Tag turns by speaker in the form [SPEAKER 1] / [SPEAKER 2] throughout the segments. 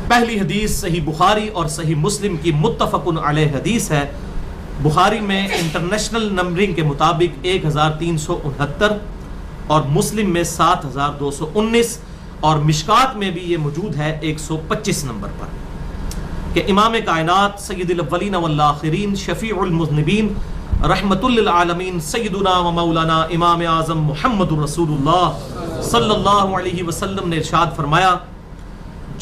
[SPEAKER 1] پہلی حدیث صحیح بخاری اور صحیح مسلم کی متفق علیہ حدیث ہے. بخاری میں انٹرنیشنل نمبرنگ کے مطابق 1369 اور مسلم میں 7219 اور مشکات میں بھی یہ موجود ہے 125 نمبر پر کہ امام کائنات سید الاولین والآخرین شفیع المذنبین رحمت للعالمین سیدنا و مولانا امام اعظم محمد رسول اللہ صلی اللہ علیہ وسلم نے ارشاد فرمایا،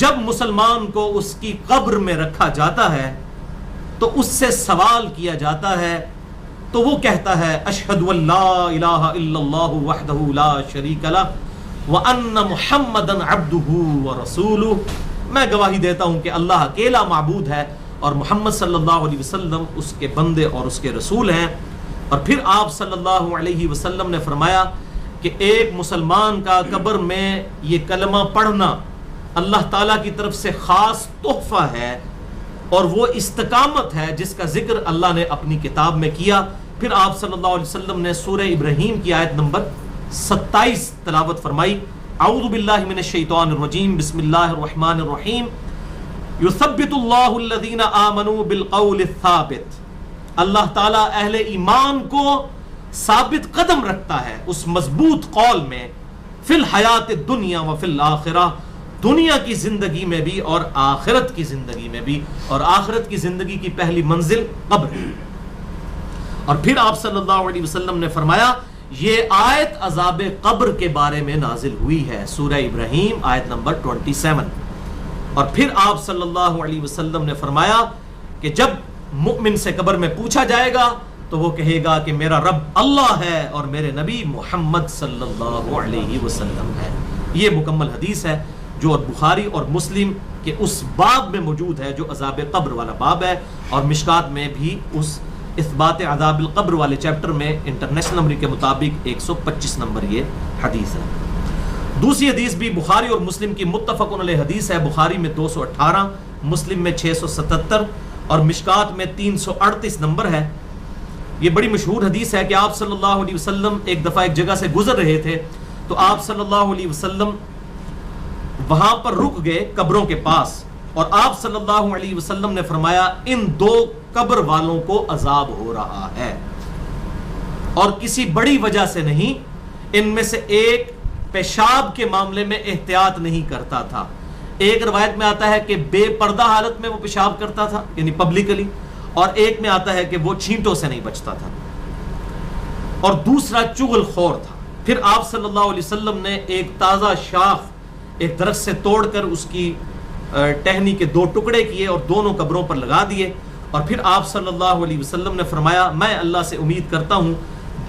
[SPEAKER 1] جب مسلمان کو اس کی قبر میں رکھا جاتا ہے تو اس سے سوال کیا جاتا ہے تو وہ کہتا ہے اشہد ان لا الہ الا اللہ وحدہ لا شریک لہ وان محمدا عبدہ ورسولہ، میں گواہی دیتا ہوں کہ اللہ اکیلا معبود ہے اور محمد صلی اللہ علیہ وسلم اس کے بندے اور اس کے رسول ہیں. اور پھر آپ صلی اللہ علیہ وسلم نے فرمایا کہ ایک مسلمان کا قبر میں یہ کلمہ پڑھنا اللہ تعالیٰ کی طرف سے خاص تحفہ ہے اور وہ استقامت ہے جس کا ذکر اللہ نے اپنی کتاب میں کیا. پھر آپ صلی اللہ علیہ وسلم نے سورہ ابراہیم کی آیت نمبر 27 تلاوت فرمائی، اعوذ باللہ من الشیطان الرجیم بسم اللہ الرحمن الرحیم یثبت اللہ الذین آمنوا بالقول الثابت، اللہ تعالیٰ اہل ایمان کو ثابت قدم رکھتا ہے اس مضبوط قول میں، فی الحیات الدنیا وفی الآخرہ، دنیا کی زندگی میں بھی اور آخرت کی زندگی میں بھی، اور آخرت کی زندگی کی پہلی منزل قبر ہے. اور پھر آپ صلی اللہ علیہ وسلم نے فرمایا یہ آیت عذاب قبر کے بارے میں نازل ہوئی ہے، سورہ ابراہیم آیت نمبر 27. اور پھر آپ صلی اللہ علیہ وسلم نے فرمایا کہ جب مؤمن سے قبر میں پوچھا جائے گا تو وہ کہے گا کہ میرا رب اللہ ہے اور میرے نبی محمد صلی اللہ علیہ وسلم ہے. یہ مکمل حدیث ہے جو بخاری اور مسلم کے اس باب میں موجود ہے جو عذاب قبر والا باب ہے، اور مشکات میں بھی اس اثبات عذاب القبر والے چیپٹر میں انٹرنیشنل نمبر کے مطابق 125 نمبر یہ حدیث ہے. دوسری حدیث بھی بخاری اور مسلم کی متفق علیہ حدیث ہے. بخاری میں 218، مسلم میں 677 اور مشکات میں 338 نمبر ہے. یہ بڑی مشہور حدیث ہے کہ آپ صلی اللہ علیہ وسلم ایک دفعہ ایک جگہ سے گزر رہے تھے تو آپ صلی اللہ علیہ وسلم وہاں پر رک گئے قبروں کے پاس، اور آپ صلی اللہ علیہ وسلم نے فرمایا ان دو قبر والوں کو عذاب ہو رہا ہے اور کسی بڑی وجہ سے نہیں، ان میں سے ایک پیشاب کے معاملے میں احتیاط نہیں کرتا تھا. ایک روایت میں آتا ہے کہ بے پردہ حالت میں وہ پیشاب کرتا تھا یعنی پبلکلی، اور ایک میں آتا ہے کہ وہ چھینٹوں سے نہیں بچتا تھا، اور دوسرا چغل خور تھا. پھر آپ صلی اللہ علیہ وسلم نے ایک تازہ شاخ ایک درخت سے توڑ کر اس کی ٹہنی کے 2 ٹکڑے کیے اور دونوں قبروں پر لگا دیے، اور پھر آپ صلی اللہ علیہ وسلم نے فرمایا میں اللہ سے امید کرتا ہوں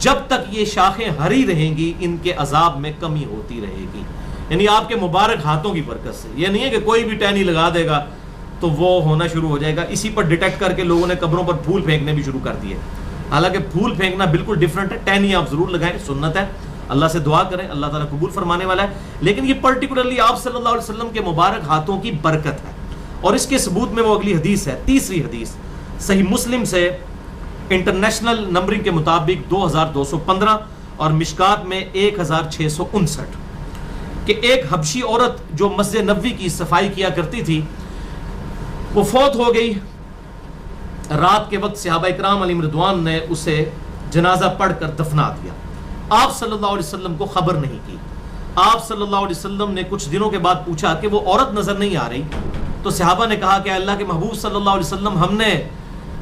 [SPEAKER 1] جب تک یہ شاخیں ہری رہیں گی ان کے عذاب میں کمی ہوتی رہے گی. یعنی آپ کے مبارک ہاتھوں کی برکت سے، یہ نہیں ہے کہ کوئی بھی ٹہنی لگا دے گا تو وہ ہونا شروع ہو جائے گا. اسی پر ڈیٹیکٹ کر کے لوگوں نے قبروں پر پھول پھینکنے بھی شروع کر دیے. حالانکہ پھول پھینکنا بالکل ڈیفرنٹ ہے، ٹہنی آپ ضرور لگائیں، سنت ہے، اللہ سے دعا کریں، اللہ تعالیٰ قبول فرمانے والا ہے. لیکن یہ پرٹیکولرلی آپ صلی اللہ علیہ وسلم کے مبارک ہاتھوں کی برکت ہے، اور اس کے ثبوت میں وہ اگلی حدیث ہے. تیسری حدیث صحیح مسلم سے انٹرنیشنل نمبرنگ کے مطابق 2215 اور مشکات میں 1659 کہ ایک حبشی عورت جو مسجد نبوی کی صفائی کیا کرتی تھی وہ فوت ہو گئی. رات کے وقت صحابہ اکرام علیہم رضوان نے اسے جنازہ پڑھ کر دفنا دیا. آپ صلی اللہ علیہ وسلم کو خبر نہیں کی. آپ صلی اللہ علیہ وسلم نے کچھ دنوں کے بعد پوچھا کہ وہ عورت نظر نہیں آ رہی، تو صحابہ نے کہا کہ اللہ کے محبوب صلی اللہ علیہ وسلم ہم نے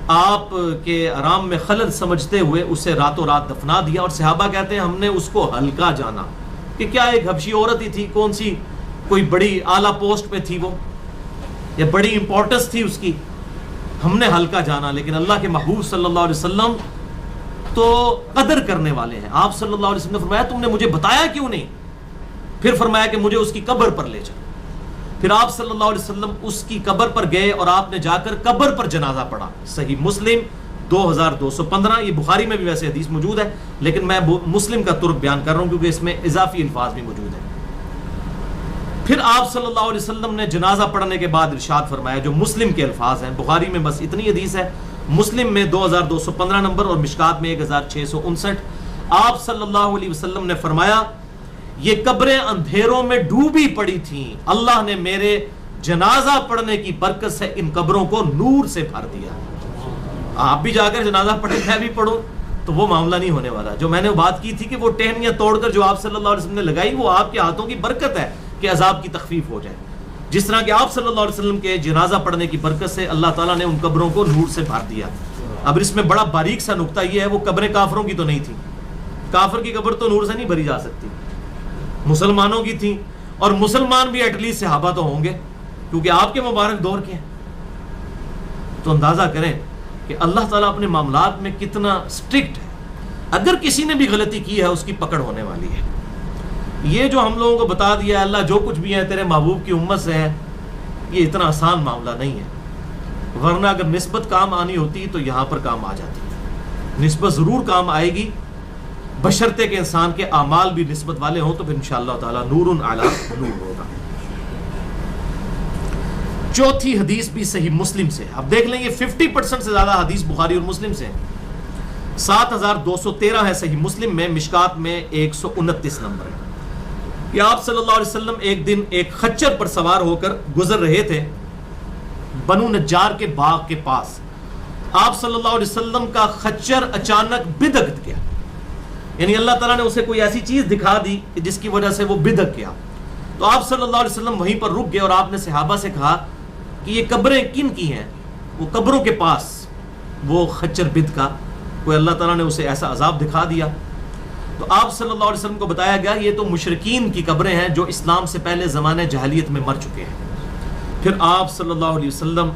[SPEAKER 1] آپ کے آرام میں خلل سمجھتے ہوئے اسے راتوں رات دفنا دیا. اور صحابہ کہتے ہیں ہم نے اس کو ہلکا جانا کہ کیا ایک حبشی عورت ہی تھی، کون سی کوئی بڑی اعلیٰ پوسٹ پہ تھی وہ یا بڑی امپورٹنس تھی اس کی، ہم نے ہلکا جانا. لیکن اللہ کے محبوب صلی اللہ علیہ وسلم تو قدر کرنے والے ہیں. آپ صلی اللہ علیہ وسلم نے فرمایا تم نے مجھے بتایا کیوں نہیں؟ پھر فرمایا کہ مجھے اس کی قبر پر لے جاؤ. پھر آپ صلی اللہ علیہ وسلم اس کی قبر پر گئے اور آپ نے جا کر قبر پر جنازہ پڑھا. صحیح مسلم 2215. یہ بخاری میں بھی ویسے حدیث موجود ہے لیکن میں مسلم کا ترک بیان کر رہا ہوں کیونکہ اس میں اضافی الفاظ بھی موجود ہیں. پھر آپ صلی اللہ علیہ وسلم نے جنازہ پڑھنے کے بعد ارشاد فرمایا جو مسلم کے الفاظ ہیں. بخاری میں بس اتنی حدیث ہے، مسلم میں 2215 نمبر اور مشکات میں 1659. آپ صلی اللہ علیہ وسلم نے فرمایا یہ قبریں اندھیروں میں ڈوبی پڑی تھیں، اللہ نے میرے جنازہ پڑھنے کی برکت سے ان قبروں کو نور سے بھر دیا. آپ بھی جا کر جنازہ پڑھیں, میں بھی پڑھوں, تو وہ معاملہ نہیں ہونے والا. جو میں نے بات کی تھی کہ وہ ٹہنیاں توڑ کر جو آپ صلی اللہ علیہ وسلم نے لگائی, وہ آپ کے ہاتھوں کی برکت ہے کہ عذاب کی تخفیف ہو جائے. جس طرح کہ آپ صلی اللہ علیہ وسلم کے جنازہ پڑھنے کی برکت سے اللہ تعالیٰ نے ان قبروں کو نور سے بھر دیا. اب اس میں بڑا باریک سا نقطہ یہ ہے, وہ قبریں کافروں کی تو نہیں تھی. کافر کی قبر تو نور سے نہیں بھری جا سکتی, مسلمانوں کی تھی. اور مسلمان بھی ایٹ لیسٹ صحابہ تو ہوں گے, کیونکہ آپ کے مبارک دور کے ہیں. تو اندازہ کریں کہ اللہ تعالیٰ اپنے معاملات میں کتنا سٹرکٹ ہے. اگر کسی نے بھی غلطی کی ہے اس کی پکڑ ہونے والی ہے. یہ جو ہم لوگوں کو بتا دیا اللہ جو کچھ بھی ہے تیرے محبوب کی امت سے ہے, یہ اتنا آسان معاملہ نہیں ہے. ورنہ اگر نسبت کام آنی ہوتی تو یہاں پر کام آ جاتی. نسبت ضرور کام آئے گی, بشرطے کے انسان کے اعمال بھی نسبت والے ہوں, تو پھر انشاءاللہ تعالیٰ نور علی نور ہوگا. چوتھی حدیث بھی صحیح مسلم سے. اب دیکھ لیں یہ 50% سے زیادہ حدیث بخاری اور مسلم سے. 7213 ہے صحیح مسلم میں, مشکات میں 129 نمبر ہے. کہ آپ صلی اللہ علیہ وسلم ایک دن ایک خچر پر سوار ہو کر گزر رہے تھے بنو نجار کے باغ کے پاس. آپ صلی اللہ علیہ وسلم کا خچر اچانک بدک گیا, یعنی اللہ تعالیٰ نے اسے کوئی ایسی چیز دکھا دی جس کی وجہ سے وہ بدک گیا. تو آپ صلی اللہ علیہ وسلم وہیں پر رک گئے اور آپ نے صحابہ سے کہا کہ یہ قبریں کن کی ہیں؟ وہ قبروں کے پاس وہ خچر بدکا, کوئی اللہ تعالیٰ نے اسے ایسا عذاب دکھا دیا. تو آپ صلی اللہ علیہ وسلم کو بتایا گیا یہ تو مشرکین کی قبریں ہیں جو اسلام سے پہلے زمانے جاہلیت میں مر چکے ہیں. پھر آپ صلی اللہ علیہ وسلم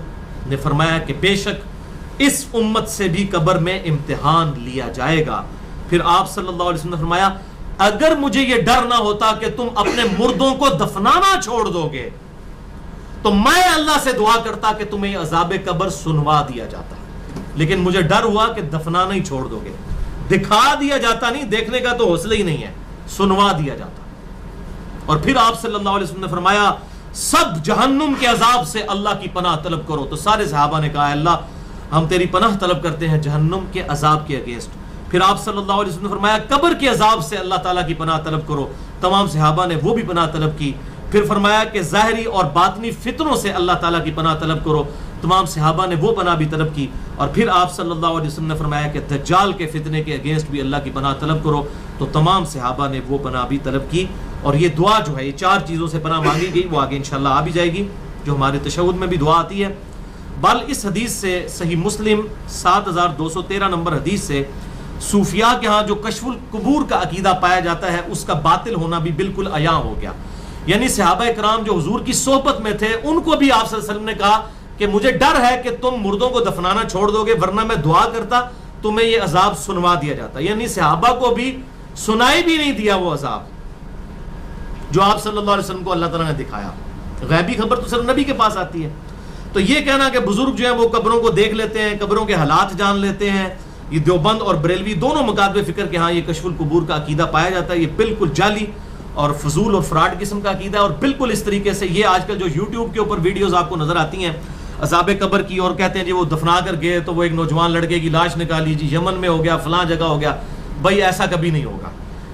[SPEAKER 1] نے فرمایا کہ بے شک اس امت سے بھی قبر میں امتحان لیا جائے گا. پھر آپ صلی اللہ علیہ وسلم نے فرمایا اگر مجھے یہ ڈر نہ ہوتا کہ تم اپنے مردوں کو دفنانا چھوڑ دو گے تو میں اللہ سے دعا کرتا کہ تمہیں عذاب قبر سنوا دیا جاتا, لیکن مجھے ڈر ہوا کہ دفنانا ہی چھوڑ دو گے. دکھا دیا جاتا نہیں, دیکھنے کا تو حوصلہ ہی نہیں ہے, سنوا دیا جاتا. اور پھر آپ صلی اللہ علیہ وسلم نے فرمایا سب جہنم کے عذاب سے اللہ کی پناہ طلب کرو. تو سارے صحابہ نے کہا اللہ ہم تیری پناہ طلب کرتے ہیں جہنم کے عذاب کے اگینسٹ. پھر آپ صلی اللہ علیہ وسلم نے فرمایا قبر کے عذاب سے اللہ تعالیٰ کی پناہ طلب کرو. تمام صحابہ نے وہ بھی پناہ طلب کی. پھر فرمایا کہ ظاہری اور باطنی فتنوں سے اللہ تعالیٰ کی پناہ طلب کرو. تمام صحابہ نے وہ پناہ بھی طلب کی. اور پھر آپ صلی اللہ علیہ وسلم نے فرمایا کہ دجال کے فتنے کے اگینسٹ بھی اللہ کی پناہ طلب کرو. تو تمام صحابہ نے وہ پناہ بھی طلب کی. اور یہ دعا جو ہے یہ 4 چیزوں سے پناہ مانگی گئی, وہ آگے انشاءاللہ آ بھی جائے گی, جو ہمارے تشہد میں بھی دعا آتی ہے. بل اس حدیث سے صحیح مسلم 7213 نمبر حدیث سے صوفیاء کے ہاں جو کشف القبور کا عقیدہ پایا جاتا ہے اس کا باطل ہونا بھی بالکل عیاں ہو گیا. یعنی صحابہ کرام جو حضور کی صحبت میں تھے ان کو بھی آپ صلی اللہ علیہ وسلم نے کہا کہ مجھے ڈر ہے کہ تم مردوں کو دفنانا چھوڑ دو گے, ورنہ میں دعا کرتا تمہیں یہ عذاب سنوا دیا جاتا. یعنی صحابہ کو بھی سنائی بھی نہیں دیا وہ عذاب جو آپ صلی اللہ علیہ وسلم کو اللہ تعالیٰ نے دکھایا. غیبی خبر تو صرف نبی کے پاس آتی ہے. تو یہ کہنا کہ بزرگ جو ہیں وہ قبروں کو دیکھ لیتے ہیں, قبروں کے حالات جان لیتے ہیں, یہ دیوبند اور بریلوی دونوں مکاتب فکر کے ہاں یہ کشف القبور کا عقیدہ پایا جاتا ہے, یہ بالکل جعلی اور فضول اور فراڈ قسم کا عقیدہ ہے. اور بالکل اس طریقے سے یہ آج کل جو یوٹیوب کے اوپر ویڈیوز آپ کو نظر آتی ہیں عذاب قبر کی, اور کہتے ہیں جی وہ دفنا کر گئے تو وہ ایک نوجوان لڑکے کی لاش نکالی, جی یمن میں ہو گیا, فلاں جگہ ہو گیا. بھائی ایسا کبھی نہیں ہوگا.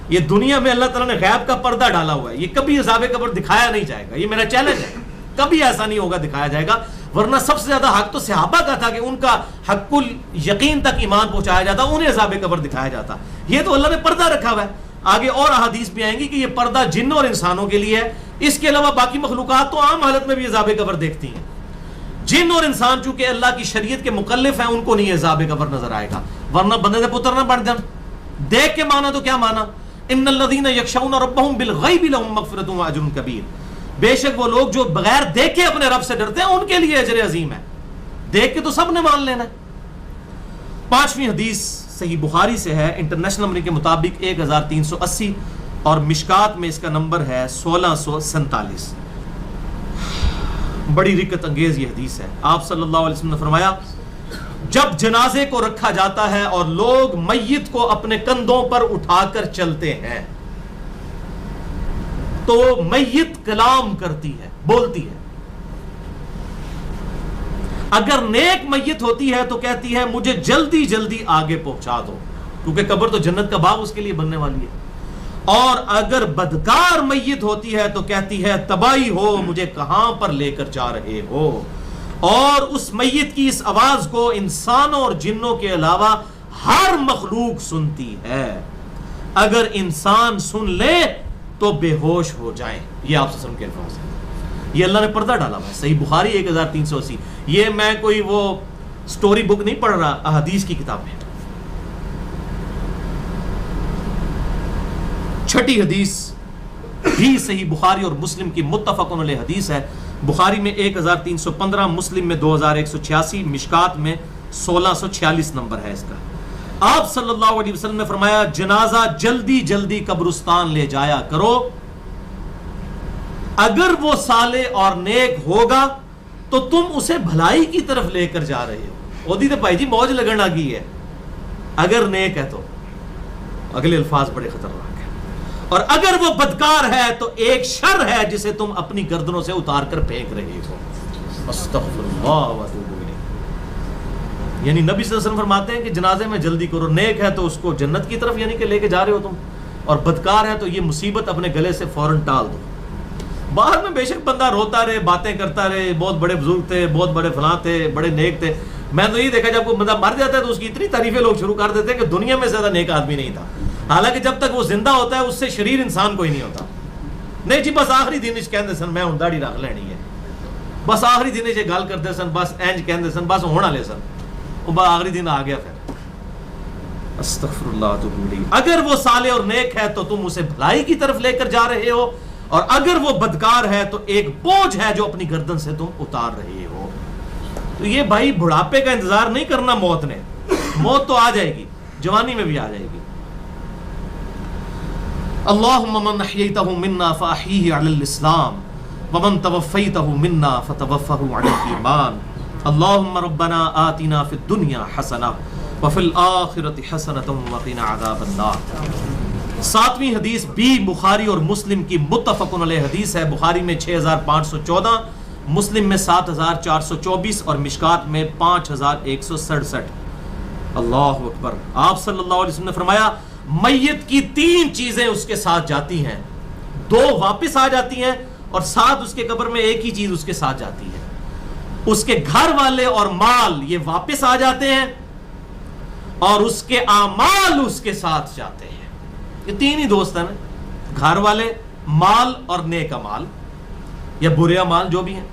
[SPEAKER 1] یہ دنیا میں اللہ تعالیٰ نے غیب کا پردہ ڈالا ہوا ہے, یہ کبھی عذاب قبر دکھایا نہیں جائے گا. یہ میرا چیلنج ہے, کبھی ایسا نہیں ہوگا دکھایا جائے گا. ورنہ سب سے زیادہ حق تو صحابہ کا تھا کہ ان کا حق الیقین تک ایمان پہنچایا جاتا, انہیں عذاب قبر دکھایا جاتا. یہ تو اللہ نے پردہ رکھا ہوا ہے. آگے اور احادیث بھی آئیں گی کہ یہ پردہ جنوں اور انسانوں کے لیے ہے. اس کے علاوہ باقی مخلوقات تو عام حالت میں بھی عذاب قبر دیکھتی ہیں. جن اور انسان چونکہ اللہ کی شریعت کے مکلف ہیں ان کو نہیں عذاب قبر نظر آئے گا, ورنہ بندے سے پتر نہ بڑھ جائیں. دیکھ کے مانا تو کیا مانا, ان الذین یخشون ربهم بالغیب لهم مغفرۃ واجر کبیر. بے شک وہ لوگ جو بغیر دیکھے اپنے رب سے ڈرتے ہیں ان کے لیے اجر عظیم ہے. دیکھ کے تو سب نے مان لینا ہے. 5ویں حدیث صحیح بخاری سے ہے, انٹرنیشنل نمبر کے مطابق 1380, اور مشکات میں اس کا نمبر ہے 1647. بڑی رکت انگیز یہ حدیث ہے. آپ صلی اللہ علیہ وسلم نے فرمایا جب جنازے کو رکھا جاتا ہے اور لوگ میت کو اپنے کندھوں پر اٹھا کر چلتے ہیں تو میت کلام کرتی ہے, بولتی ہے. اگر نیک میت ہوتی ہے تو کہتی ہے مجھے جلدی جلدی آگے پہنچا دو, کیونکہ قبر تو جنت کا باغ اس کے لیے بننے والی ہے. اور اگر بدکار میت ہوتی ہے تو کہتی ہے تباہی ہو، مجھے کہاں پر لے کر جا رہے ہو، اور اس میت کی اس آواز کو انسانوں اور جنوں کے علاوہ ہر مخلوق سنتی ہے، اگر انسان سن لے تو بے ہوش ہو جائیں۔ یہ آپ سے سن کے الفاظ ہیں، یہ اللہ نے پردہ ڈالا ہوا ہے، صحیح بخاری 1380۔ یہ میں کوئی وہ سٹوری بک نہیں پڑھ رہا، احادیث کی کتاب ہے۔ چھٹی حدیث بھی صحیح بخاری اور مسلم کی متفق علیہ حدیث ہے، بخاری میں 1315، مسلم میں 2186، مشکات میں 1646 نمبر ہے اس کا۔ آپ صلی اللہ علیہ وسلم نے فرمایا جنازہ جلدی جلدی قبرستان لے جایا کرو، اگر وہ صالح اور نیک ہوگا تو تم اسے بھلائی کی طرف لے کر جا رہے ہو۔ اودی تو بھائی جی موج لگن لگی ہے، اگر نیک ہے تو۔ اگلے الفاظ بڑے خطرناک ہیں، اور اگر وہ بدکار ہے تو ایک شر ہے جسے تم اپنی گردنوں سے اتار کر پھینک رہے ہو۔ استغفر اللہ و اتوب الیہ۔ یعنی نبی صلی اللہ علیہ وسلم فرماتے ہیں کہ جنازے میں جلدی کرو، نیک ہے تو اس کو جنت کی طرف یعنی کہ لے کے جا رہے ہو تم، اور بدکار ہے تو یہ مصیبت اپنے گلے سے فوراً ٹال دو۔ باہر میں بے شک بندہ روتا رہے، باتیں کرتا رہے، بہت بڑے بزرگ تھے، بہت بڑے فلاں تھے، بڑے نیک تھے، میں تو یہ دیکھا جب کوئی بندہ مر جاتا ہے تو اس کی اتنی تعریفیں لوگ شروع کر دیتے ہیں کہ دنیا میں زیادہ نیک آدمی نہیں تھا، حالانکہ جب تک وہ زندہ ہوتا ہے اس سے شریر انسان کوئی نہیں ہوتا۔ نہیں جی بس آخری دن کہندے سن میں ہوں داڑھی رکھ لینی ہے، بس آخری دن یہ گل کرتے سن، بس اینج کہندے سن، بس ہونا لے سن، وہ آخری دن آ گیا پھر۔ استغفر اللہ تو بھولی۔ اگر وہ صالح اور نیک ہے تو تم اسے بھلائی کی طرف لے کر جا رہے ہو، اور اگر وہ بدکار ہے تو ایک بوجھ ہے جو اپنی گردن سے تم اتار رہے ہو۔ تو یہ بھائی بڑھاپے کا انتظار نہیں کرنا، موت نے، موت تو آ جائے گی، جوانی میں بھی آ جائے گی۔ اللہم من احییتہ منا فاحیہ علی الاسلام ومن توفیتہ منا فتوفہ علی الایمان۔ اللہم ربنا آتنا فی الدنیا حسنہ وفی الآخرۃ حسنۃ وقنا عذاب النار۔ ساتویں حدیث بھی بخاری اور مسلم کی متفق علیہ حدیث ہے، بخاری میں 6514، مسلم میں 7424 اور مشکات میں 5167۔ اللہ اکبر۔ آپ صلی اللہ علیہ وسلم نے فرمایا میت کی 3 چیزیں اس کے ساتھ جاتی ہیں، 2 واپس آ جاتی ہیں اور ساتھ اس کے قبر میں ایک ہی چیز اس کے ساتھ جاتی ہے، اس کے گھر والے اور مال یہ واپس آ جاتے ہیں، اور اس کے اعمال اس کے ساتھ جاتے ہیں۔ یہ 3 ہی دوست ہیں نا، گھر والے، مال اور نیک اعمال یا برے اعمال جو بھی ہیں،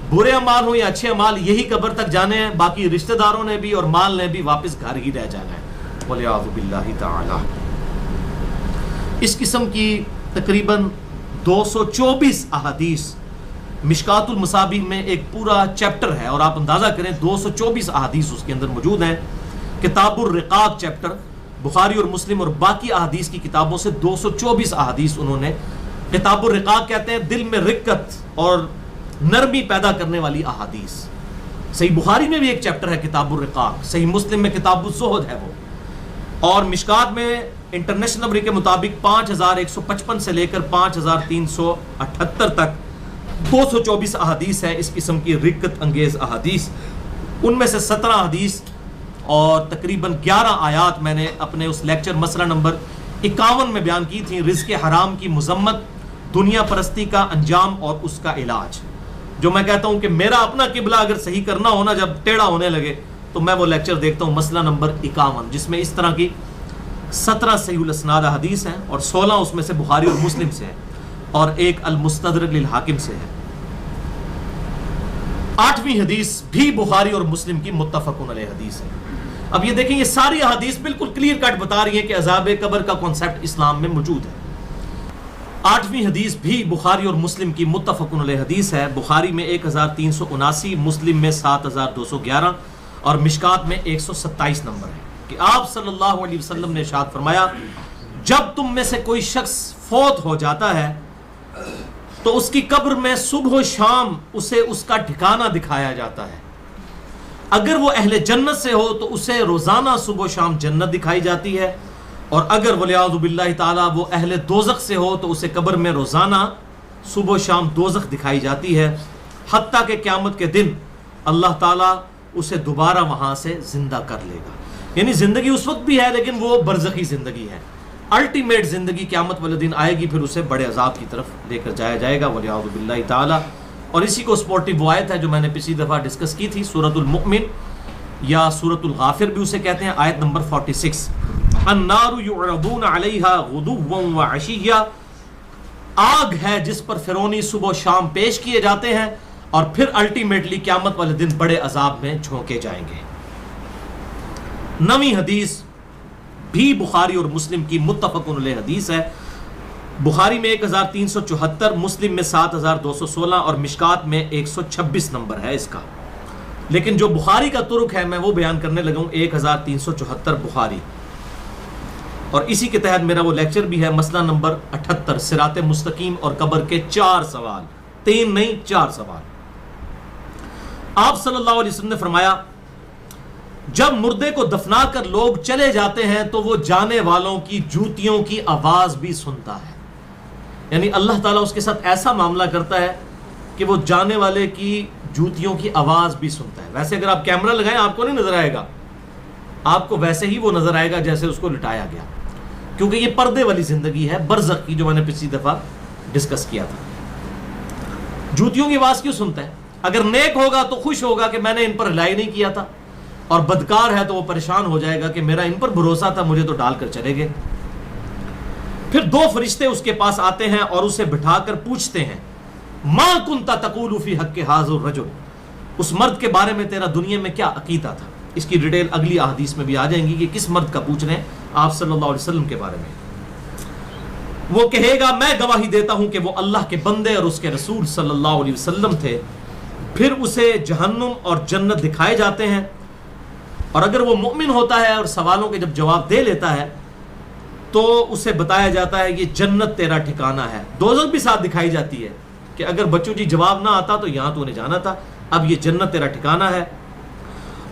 [SPEAKER 1] برے اعمال ہوں یا اچھے اعمال، یہی قبر تک جانے ہیں، باقی رشتہ داروں نے بھی اور مال نے بھی واپس گھر ہی رہ جانا ہے۔ وَلِعَاذُ بِاللَّهِ تَعَالَى۔ اس قسم کی تقریباً 224 احادیث مشکات المصابیح میں ایک پورا چیپٹر ہے، اور آپ اندازہ کریں 224 احادیث اس کے اندر موجود ہیں۔ کتاب الرقاق چیپٹر بخاری اور مسلم اور باقی احادیث کی کتابوں سے 224 احادیث انہوں نے، کتاب الرقاق کہتے ہیں دل میں رقت اور نرمی پیدا کرنے والی احادیث۔ صحیح بخاری میں بھی ایک چیپٹر ہے کتاب الرقاق، صحیح مسلم میں کتاب الزہد ہے وہ، اور مشکات میں انٹرنیشنل نمبر کے مطابق 5155 سے لے کر 5378 تک 224 احادیث ہے اس قسم کی رقت انگیز احادیث۔ ان میں سے 17 احادیث اور تقریباً 11 آیات میں نے اپنے اس لیکچر مسئلہ نمبر 51 میں بیان کی تھی، رزق حرام کی مذمت، دنیا پرستی کا انجام اور اس کا علاج۔ جو میں کہتا ہوں کہ میرا اپنا قبلہ اگر صحیح کرنا ہونا جب ٹیڑھا ہونے لگے تو میں وہ لیکچر دیکھتا ہوں، مسئلہ نمبر 51، جس میں اس طرح کی 17 صحیح الاسناد حدیث ہیں اور 16 اس میں سے بخاری اور مسلم سے ہیں اور ایک المستدرک للحاکم سے ہے۔ 8ویں حدیث بھی بخاری اور مسلم کی متفق علیہ حدیث ہے۔ اب یہ دیکھیں، یہ ساری احادیث بالکل کلیئر کٹ بتا رہی ہیں کہ عذاب قبر کا کانسیپٹ اسلام میں موجود ہے۔ 8ویں حدیث بھی بخاری اور مسلم کی متفق علیہ حدیث ہے، بخاری میں 1379، مسلم میں 7211 اور مشکات میں 127 نمبر ہے، کہ آپ صلی اللہ علیہ وسلم نے ارشاد فرمایا جب تم میں سے کوئی شخص فوت ہو جاتا ہے تو اس کی قبر میں صبح و شام اسے اس کا ٹھکانہ دکھایا جاتا ہے، اگر وہ اہل جنت سے ہو تو اسے روزانہ صبح و شام جنت دکھائی جاتی ہے، اور اگر ولیعوذ باللہ تعالیٰ وہ اہل دوزخ سے ہو تو اسے قبر میں روزانہ صبح و شام دوزخ دکھائی جاتی ہے، حتیٰ کہ قیامت کے دن اللہ تعالیٰ اسے دوبارہ وہاں سے زندہ کر لے گا۔ یعنی زندگی اس وقت بھی ہے لیکن وہ برزخی زندگی ہے، الٹیمیٹ زندگی قیامت والے دن آئے گی، پھر اسے بڑے عذاب کی طرف لے کر جایا جائے گا، وَلِعَوْذُ بِاللَّهِ تعالی۔ اور اسی کو سپورٹیو وہ آیت ہے جو میں نے پچھلی دفعہ ڈسکس کی تھی، سورۃ المؤمن یا سورۃ الغافر بھی اسے کہتے ہیں، آیت نمبر 46، النار یعرضون علیہا غدوا وعشیا، آگ ہے جس پر فرعونی صبح و شام پیش کیے جاتے ہیں اور پھر الٹیمیٹلی قیامت والے دن بڑے عذاب میں جھونکے جائیں گے۔ نویں حدیث بھی بخاری اور مسلم کی متفق علیہ حدیث ہے، بخاری میں 1374، مسلم میں 7216 اور مشکات میں 126 نمبر ہے اس کا۔ لیکن جو بخاری کا ترک ہے میں وہ بیان کرنے لگا ہوں 1374 بخاری، اور اسی کے تحت میرا وہ لیکچر بھی ہے، مسئلہ نمبر 78، صراط مستقیم اور قبر کے 4 سوال، 3 نہیں 4 سوال۔ آپ صلی اللہ علیہ وسلم نے فرمایا جب مردے کو دفنا کر لوگ چلے جاتے ہیں تو وہ جانے والوں کی جوتیوں کی آواز بھی سنتا ہے، یعنی اللہ تعالیٰ اس کے ساتھ ایسا معاملہ کرتا ہے کہ وہ جانے والے کی جوتیوں کی آواز بھی سنتا ہے۔ ویسے اگر آپ کیمرہ لگائیں آپ کو نہیں نظر آئے گا، آپ کو ویسے ہی وہ نظر آئے گا جیسے اس کو لٹایا گیا، کیونکہ یہ پردے والی زندگی ہے، برزخ کی، جو میں نے پچھلی دفعہ ڈسکس کیا تھا۔ جوتیوں کی آواز کیوں سنتا ہے؟ اگر نیک ہوگا تو خوش ہوگا کہ میں نے ان پر رلائی نہیں کیا تھا، اور بدکار ہے تو وہ پریشان ہو جائے گا کہ میرا ان پر بھروسہ تھا، مجھے تو ڈال کر چلے گئے۔ پھر 2 فرشتے اس کے پاس آتے ہیں اور اسے بٹھا کر پوچھتے ہیں ما کنت تقول فی حق ھذا الرجل، اس مرد کے بارے میں تیرا دنیا میں کیا عقیدہ تھا؟ اس کی ڈیٹیل اگلی احادیث میں بھی آ جائیں گی کہ کس مرد کا پوچھ رہے ہیں آپ صلی اللہ علیہ وسلم کے بارے میں۔ وہ کہے گا میں گواہی دیتا ہوں کہ وہ اللہ کے بندے اور اس کے رسول صلی اللہ علیہ وسلم تھے۔ پھر اسے جہنم اور جنت دکھائے جاتے ہیں، اور اگر وہ مومن ہوتا ہے اور سوالوں کے جب جواب دے لیتا ہے تو اسے بتایا جاتا ہے یہ جنت تیرا ٹھکانہ ہے۔ دوزخ بھی ساتھ دکھائی جاتی ہے کہ اگر بچوں جی جواب نہ آتا تو یہاں تو انہیں جانا تھا، اب یہ جنت تیرا ٹھکانہ ہے۔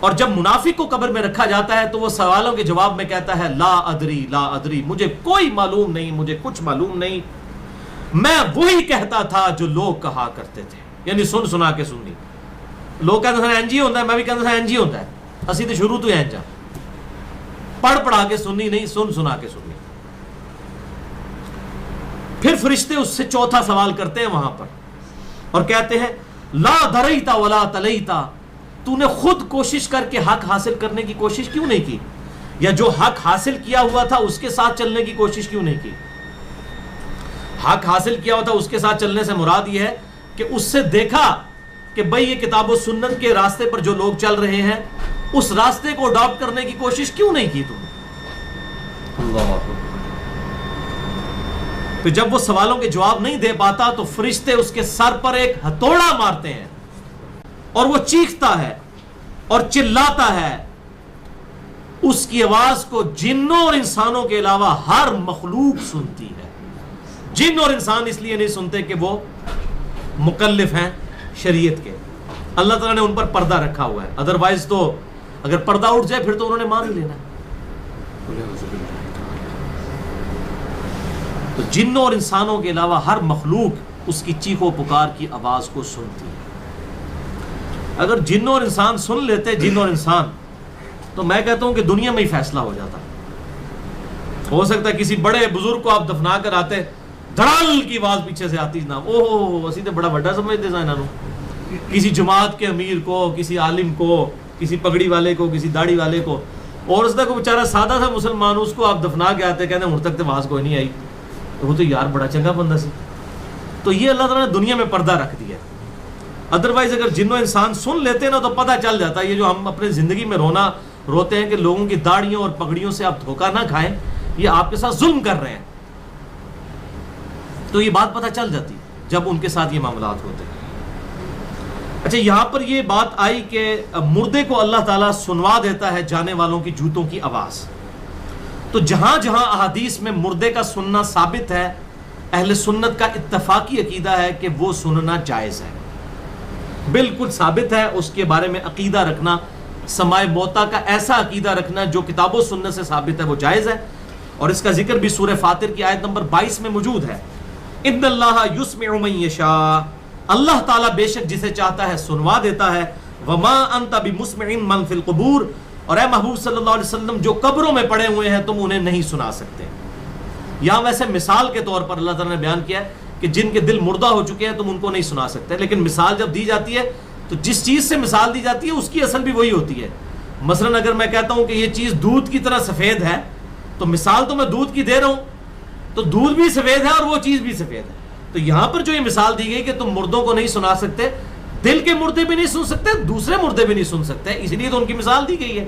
[SPEAKER 1] اور جب منافق کو قبر میں رکھا جاتا ہے تو وہ سوالوں کے جواب میں کہتا ہے لا ادری لا ادری، مجھے کوئی معلوم نہیں، مجھے کچھ معلوم نہیں، میں وہی کہتا تھا جو لوگ کہا کرتے تھے، یعنی سن سنا کے سننی۔ لوگ کہتے ہیں این جی ہوتا ہے، میں بھی کہتا تھا این جی ہوتا ہے، اسی تو شروع تو این جا، پڑھ پڑھا کے سننی نہیں، سن سنا کے سننی۔ پھر فرشتے اس سے 4تھا سوال کرتے ہیں وہاں پر اور کہتے ہیں لا دریتا ولا تلیتا، تو نے خود کوشش کر کے حق حاصل کرنے کی کوشش کیوں نہیں کی، یا جو حق حاصل کیا ہوا تھا اس کے ساتھ چلنے کی کوشش کیوں نہیں کی؟ حق حاصل کیا ہوا تھا اس کے ساتھ چلنے سے مراد یہ ہے کہ اس سے دیکھا کہ بھئی یہ کتاب و سنت کے راستے پر جو لوگ چل رہے ہیں اس راستے کو اڈاپٹ کرنے کی کوشش کیوں نہیں کی تم نے؟ اللہ اکبر۔ تو جب وہ سوالوں کے جواب نہیں دے پاتا تو فرشتے اس کے سر پر ایک ہتھوڑا مارتے ہیں اور وہ چیختا ہے اور چلاتا ہے، اس کی آواز کو جنوں اور انسانوں کے علاوہ ہر مخلوق سنتی ہے۔ جن اور انسان اس لیے نہیں سنتے کہ وہ مکلف ہیں شریعت کے، اللہ تعالیٰ نے ان پر پردہ رکھا ہوا ہے، ادروائز تو اگر پردہ اٹھ جائے پھر تو انہوں نے مان ہی لینا ہے۔ تو جنوں اور انسانوں کے علاوہ ہر مخلوق اس کی چیخ و پکار کی آواز کو سنتی ہے۔ اگر جنوں اور انسان سن لیتے، جن اور انسان، تو میں کہتا ہوں کہ دنیا میں ہی فیصلہ ہو جاتا۔ ہو سکتا ہے کسی بڑے بزرگ کو آپ دفنا کر آتے، دھڑال کی آواز پیچھے سے آتی جناب، اوہ اسی تو بڑا بڑا سمجھتے ہیں انہوں، کسی جماعت کے امیر کو، کسی عالم کو، کسی پگڑی والے کو، کسی داڑھی والے کو، اور اس تک بیچارہ سادہ تھا مسلمان، اس کو آپ دفنا کے آتے کہتے ہیں ہن تک تو آواز کوئی نہیں آئی، وہ تو یار بڑا چنگا بندہ سی۔ تو یہ اللہ تعالیٰ نے دنیا میں پردہ رکھ دیا۔ ادروائز اگر جنوں انسان سن لیتے نا تو پتہ چل جاتا ہے، یہ جو ہم اپنے زندگی میں روتے ہیں کہ لوگوں کی داڑھیوں اور پگڑیوں سے آپ دھوکہ نہ کھائیں، یہ آپ کے ساتھ ظلم کر رہے ہیں، تو یہ بات پتہ چل جاتی جب ان کے ساتھ یہ معاملات ہوتے ہیں۔ اچھا، یہاں پر یہ بات آئی کہ مردے کو اللہ تعالیٰ سنوا دیتا ہے جانے والوں کی جوتوں کی آواز، تو جہاں جہاں احادیث میں مردے کا سننا ثابت ہے، اہل سنت کا اتفاقی عقیدہ ہے کہ وہ سننا جائز ہے، بالکل ثابت ہے۔ اس کے بارے میں عقیدہ رکھنا، سماع موتا کا ایسا عقیدہ رکھنا جو کتاب و سنت سے ثابت ہے، وہ جائز ہے، اور اس کا ذکر بھی سورہ فاطر کی آیت نمبر 22 میں موجود ہے۔ ان اللہ یسمع من یشاء، اللہ تعالیٰ بے شک جسے چاہتا ہے سنوا دیتا ہے۔ وما انت بمسمع من فی القبور، اور اے محبوب صلی اللہ علیہ وسلم جو قبروں میں پڑے ہوئے ہیں تم انہیں نہیں سنا سکتے۔ یہاں ویسے مثال کے طور پر اللہ تعالیٰ نے بیان کیا ہے کہ جن کے دل مردہ ہو چکے ہیں تم ان کو نہیں سنا سکتے، لیکن مثال جب دی جاتی ہے تو جس چیز سے مثال دی جاتی ہے اس کی اصل بھی وہی ہوتی ہے. مثلا اگر میں کہتا ہوں کہ یہ چیز دودھ کی طرح سفید ہے تو مثال تو میں دودھ کی دے رہا ہوں، تو دودھ بھی سفید ہے اور وہ چیز بھی سفید ہے. تو یہاں پر جو یہ مثال دی گئی کہ تم مردوں کو نہیں سنا سکتے، دل کے مردے بھی نہیں سن سکتے، دوسرے مردے بھی نہیں سن سکتے، اس لیے تو ان کی مثال دی گئی ہے.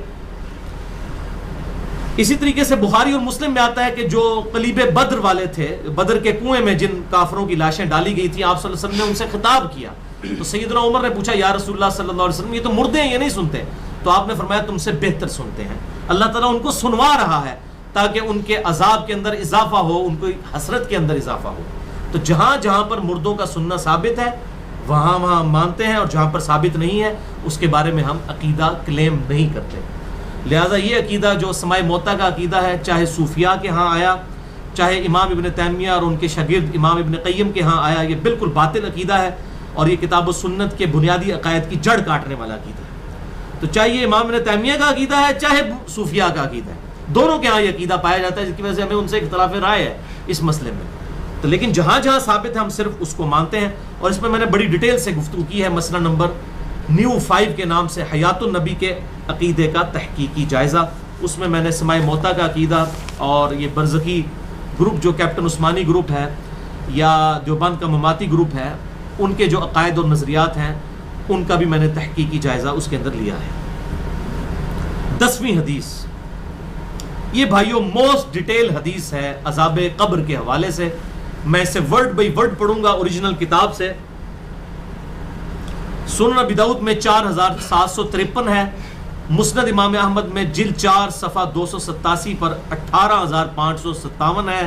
[SPEAKER 1] اسی طریقے سے بخاری اور مسلم میں آتا ہے کہ جو قلیب بدر والے تھے، بدر کے کنویں میں جن کافروں کی لاشیں ڈالی گئی تھیں، آپ صلی اللہ علیہ وسلم نے ان سے خطاب کیا. تو سیدنا عمر نے پوچھا یا رسول اللہ صلی اللہ علیہ وسلم یہ تو مردے ہیں، یہ نہیں سنتے. تو آپ نے فرمایا تم سے بہتر سنتے ہیں. اللہ تعالیٰ ان کو سنوا رہا ہے تاکہ ان کے عذاب کے اندر اضافہ ہو، ان کی حسرت کے اندر اضافہ ہو. تو جہاں جہاں پر مردوں کا سننا ثابت ہے وہاں وہاں ہم مانتے ہیں، اور جہاں پر ثابت نہیں ہے اس کے بارے میں ہم عقیدہ کلیم نہیں کرتے. لہٰذا یہ عقیدہ جو سماع موتا کا عقیدہ ہے، چاہے صوفیاء کے ہاں آیا، چاہے امام ابن تیمیہ اور ان کے شاگرد امام ابن قیم کے ہاں آیا، یہ بالکل باطل عقیدہ ہے اور یہ کتاب و سنت کے بنیادی عقائد کی جڑ کاٹنے والا عقیدہ ہے. تو چاہے یہ امام ابن تیمیہ کا عقیدہ ہے چاہے صوفیاء کا عقیدہ ہے، دونوں کے ہاں یہ عقیدہ پایا جاتا ہے، جس کی وجہ سے ہمیں ان سے اختلاف رائے ہے اس مسئلے میں. تو لیکن جہاں جہاں ثابت ہے ہم صرف اس کو مانتے ہیں. اور اس میں نے بڑی ڈیٹیل سے گفتگو کی ہے، مسئلہ نمبر نیو 5 کے نام سے حیات النبی کے عقیدے کا تحقیقی جائزہ. اس میں نے سماع موتا کا عقیدہ اور یہ برزخی گروپ جو کیپٹن عثمانی گروپ ہے یا جو بند کا مماتی گروپ ہے، ان کے جو عقائد اور نظریات ہیں ان کا بھی میں نے تحقیقی جائزہ اس کے اندر لیا ہے. 10ویں حدیث، یہ بھائیوں موسٹ ڈیٹیل حدیث ہے عذاب قبر کے حوالے سے. میں اسے ورڈ بائی ورڈ پڑھوں گا اوریجنل کتاب سے. سنن ابی داؤد میں 4753 ہے، مسند امام احمد میں جلد 4 صفحہ 287 پر 18557 ہے،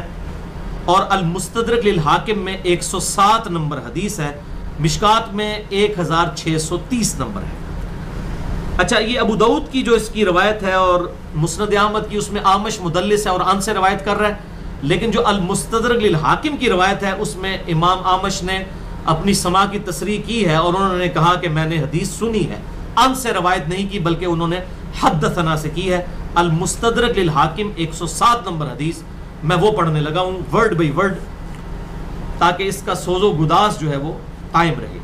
[SPEAKER 1] اور المستدرک للحاکم میں 107 نمبر حدیث ہے، مشکات میں 1630 نمبر ہے. اچھا، یہ ابو داؤد کی جو اس کی روایت ہے اور مسند احمد کی، اس میں آمش مدلس ہے اور ان سے روایت کر رہا ہے. لیکن جو المستدرک للحاکم کی روایت ہے اس میں امام آمش نے اپنی سماع کی تصریح کی ہے اور انہوں نے کہا کہ میں نے حدیث سنی ہے. ان سے روایت نہیں کی بلکہ انہوں نے حدثنا سے کی ہے. المستدرک للحاکم 107 نمبر حدیث میں وہ پڑھنے لگا ہوں ورڈ بائی ورڈ تاکہ اس کا سوز و گداز جو ہے وہ قائم رہے.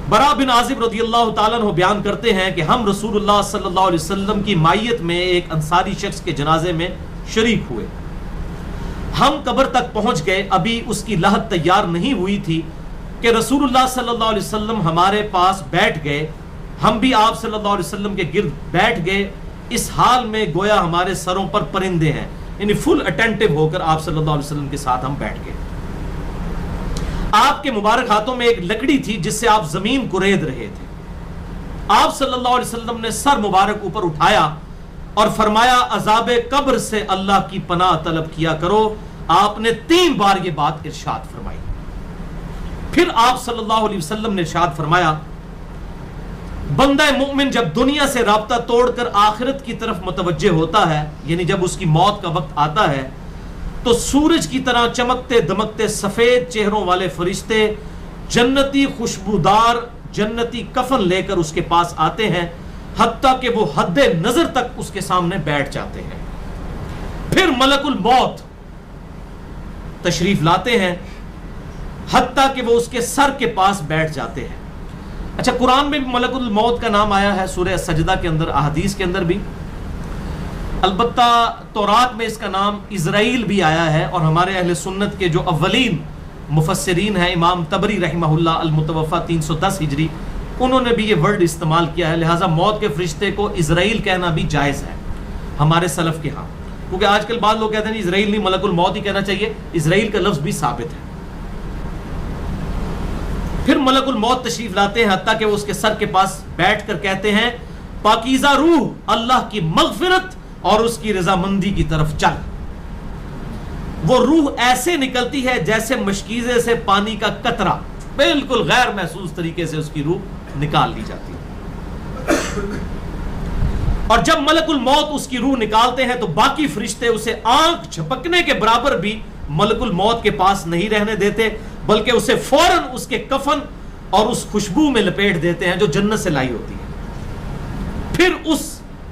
[SPEAKER 1] برا بن عازب رضی اللہ تعالیٰ عنہ بیان کرتے ہیں کہ ہم رسول اللہ صلی اللہ علیہ وسلم کی مائیت میں ایک انصاری شخص کے جنازے میں شریک ہوئے. ہم قبر تک پہنچ گئے، ابھی اس کی لحد تیار نہیں ہوئی تھی کہ رسول اللہ صلی اللہ علیہ وسلم ہمارے پاس بیٹھ گئے. ہم بھی آپ صلی اللہ علیہ وسلم کے گرد بیٹھ گئے، اس حال میں گویا ہمارے سروں پر پرندے ہیں، یعنی فل اٹینٹو ہو کر آپ صلی اللہ علیہ وسلم کے ساتھ ہم بیٹھ گئے. آپ کے مبارک ہاتھوں میں ایک لکڑی تھی جس سے آپ زمین کو رید رہے تھے. آپ صلی اللہ علیہ وسلم نے سر مبارک اوپر اٹھایا اور فرمایا عذاب قبر سے اللہ کی پناہ طلب کیا کرو. آپ نے 3 بار یہ بات ارشاد فرمائی. پھر آپ صلی اللہ علیہ وسلم نے ارشاد فرمایا بندہ مومن جب دنیا سے رابطہ توڑ کر آخرت کی طرف متوجہ ہوتا ہے، یعنی جب اس کی موت کا وقت آتا ہے، تو سورج کی طرح چمکتے دمکتے سفید چہروں والے فرشتے جنتی خوشبودار جنتی کفن لے کر اس کے پاس آتے ہیں، حتیٰ کہ وہ حد نظر تک اس کے سامنے بیٹھ جاتے ہیں. پھر ملک الموت تشریف لاتے ہیں حتیٰ کہ وہ اس کے سر کے پاس بیٹھ جاتے ہیں. اچھا، قرآن میں بھی ملک الموت کا نام آیا ہے، سورہ سجدہ کے اندر، احادیث کے اندر بھی. البتہ تورات میں اس کا نام اسرائیل بھی آیا ہے، اور ہمارے اہل سنت کے جو اولین مفسرین ہیں امام طبری رحمہ اللہ المتوفی 310 ہجری، انہوں نے بھی یہ ورڈ استعمال کیا ہے. لہٰذا موت کے فرشتے کو اسرائیل کہنا بھی جائز ہے ہمارے سلف کے ہاں، کیونکہ آج کل بعض لوگ کہتے ہیں اسرائیل نہیں، ملک الموت ہی کہنا چاہیے. اسرائیل کا لفظ بھی ثابت ہے. پھر ملک الموت تشریف لاتے ہیں حتیٰ کہ وہ اس کے سر کے پاس بیٹھ کر کہتے ہیں پاکیزہ روح، اللہ کی مغفرت اور اس کی رضامندی کی طرف چل. وہ روح ایسے نکلتی ہے جیسے مشکیزے سے پانی کا قطرہ، بالکل غیر محسوس طریقے سے اس کی روح نکال لی جاتی ہے. اور جب ملک الموت اس کی روح نکالتے ہیں تو باقی فرشتے اسے آنکھ جھپکنے کے برابر بھی ملک الموت کے پاس نہیں رہنے دیتے، بلکہ اسے فوراً اس کے کفن اور اس خوشبو میں لپیٹ دیتے ہیں جو جنت سے لائی ہوتی ہے. پھر اس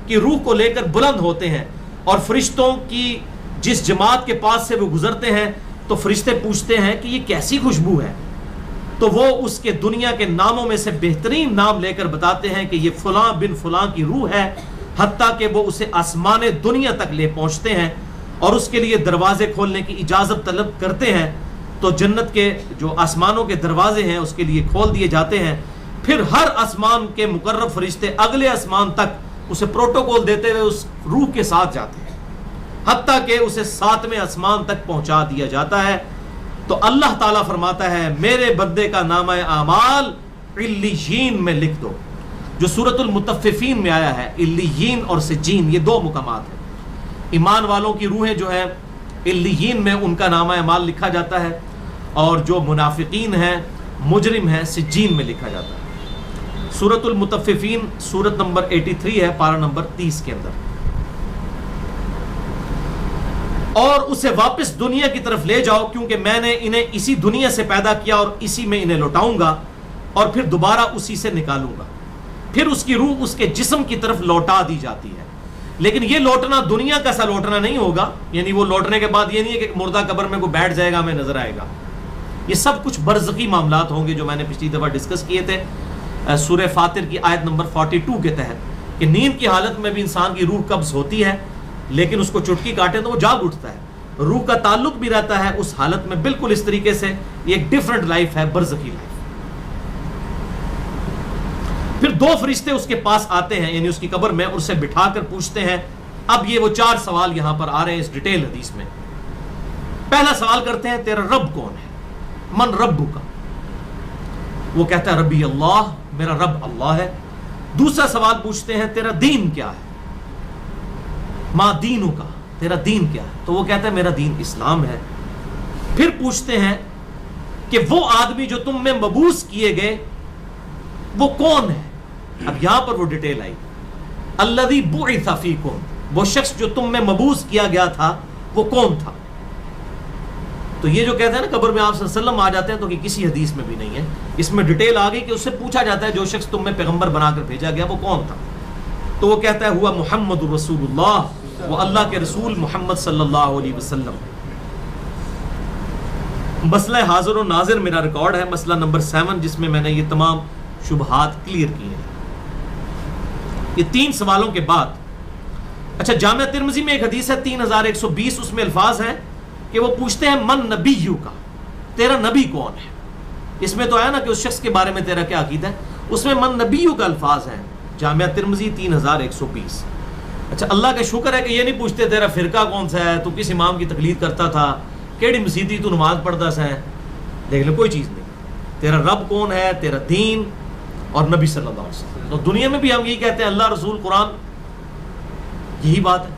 [SPEAKER 1] کی روح کو لے کر بلند ہوتے ہیں اور فرشتوں کی جس جماعت کے پاس سے وہ گزرتے ہیں تو فرشتے پوچھتے ہیں کہ یہ کیسی خوشبو ہے، تو وہ اس کے دنیا کے ناموں میں سے بہترین نام لے کر بتاتے ہیں کہ یہ فلاں بن فلاں کی روح ہے، حتیٰ کہ وہ اسے آسمان دنیا تک لے پہنچتے ہیں اور اس کے لیے دروازے کھولنے کی اجازت طلب کرتے ہیں، تو جنت کے جو آسمانوں کے دروازے ہیں اس کے لیے کھول دیے جاتے ہیں. پھر ہر آسمان کے مقرب فرشتے اگلے آسمان تک اسے پروٹوکول دیتے ہوئے اس روح کے ساتھ جاتے ہیں، حتیٰ کہ اسے 7ویں آسمان تک پہنچا دیا جاتا ہے. تو اللہ تعالیٰ فرماتا ہے میرے بندے کا نامہ اعمال علیین میں لکھ دو، جو سورۃ المطففین میں آیا ہے. علیین اور سجین یہ 2 مقامات ہیں. ایمان والوں کی روحیں جو ہے علیین میں ان کا نامہ اعمال لکھا جاتا ہے، اور جو منافقین ہیں مجرم ہیں سجین میں لکھا جاتا ہے. سورۃ المطففین سورت نمبر 83 ہے، پارہ نمبر 30 کے اندر. اور اسے واپس دنیا کی طرف لے جاؤ کیونکہ میں نے انہیں اسی دنیا سے پیدا کیا اور اسی میں انہیں لوٹاؤں گا اور پھر دوبارہ اسی سے نکالوں گا. پھر اس کی روح اس کے جسم کی طرف لوٹا دی جاتی ہے. لیکن یہ لوٹنا دنیا کا سا لوٹنا نہیں ہوگا، یعنی وہ لوٹنے کے بعد یہ نہیں ہے کہ مردہ قبر میں کوئی بیٹھ جائے گا ہمیں نظر آئے گا. یہ سب کچھ برزخی معاملات ہوں گے جو میں نے پچھلی دفعہ ڈسکس کیے تھے سورہ فاطر کی آیت نمبر 42 کے تحت، کہ نیند کی حالت میں بھی انسان کی روح قبض ہوتی ہے لیکن اس کو چٹکی کاٹے تو وہ جاگ اٹھتا ہے. روح کا تعلق بھی رہتا ہے اس حالت میں بالکل اس طریقے سے. یہ ایک ڈیفرنٹ لائف ہے، برزخی لائف. پھر 2 فرشتے اس کے پاس آتے ہیں یعنی اس کی قبر میں، اور اسے بٹھا کر پوچھتے ہیں. اب یہ وہ 4 سوال یہاں پر آ رہے ہیں اس ڈیٹیل حدیث میں. پہلا سوال کرتے ہیں تیرا رب کون ہے، من ربو کا. وہ کہتا ہے ربی اللہ، میرا رب اللہ ہے. دوسرا سوال پوچھتے ہیں تیرا دین کیا ہے، ما دینو کا، تیرا دین کیا ہے. تو وہ کہتا ہے میرا دین اسلام ہے. پھر پوچھتے ہیں کہ وہ آدمی جو تم میں مبعوث کیے گئے وہ کون ہے. اب یہاں پر وہ ڈیٹیل آئی، الذی بعث فیکم، وہ شخص جو تم میں مبعوث کیا گیا تھا وہ کون تھا. تو یہ جو کہتے ہیں نا قبر میں آپ صلی اللہ علیہ وسلم آ جاتے ہیں، تو کہ کسی حدیث میں بھی نہیں ہے. اس میں ڈیٹیل آ گئی کہ اس سے پوچھا جاتا ہے جو شخص تم میں پیغمبر بنا کر بھیجا گیا وہ کون تھا. تو وہ کہتا ہے ہوا محمد رسول اللہ، وہ اللہ کے رسول محمد صلی اللہ علیہ وسلم. مسئلہ حاضر و ناظر میرا ریکارڈ ہے، مسئلہ نمبر 7، جس میں میں نے یہ تمام شبہات کلیئر کیے ہیں. یہ 3 سوالوں کے بعد اچھا جامعہ ترمذی میں ایک حدیث ہے 3120، اس میں الفاظ ہیں کہ وہ پوچھتے ہیں من نبیو کا، تیرا نبی کون ہے. اس میں تو آیا نا کہ اس شخص کے بارے میں تیرا کیا عقیدہ ہے، اس میں من نبیو کا الفاظ ہیں. جامعہ ترمذی 3120. اچھا اللہ کا شکر ہے کہ یہ نہیں پوچھتے تیرا فرقہ کون سا ہے، تو کس امام کی تقلید کرتا تھا، کیڑی مسیتی تو نماز پڑھتا سا ہے. دیکھ لو کوئی چیز نہیں. تیرا رب کون ہے، تیرا دین اور نبی صلی اللہ علیہ وسلم. تو دنیا میں بھی ہم یہی کہتے ہیں اللہ رسول قرآن، یہی بات ہے.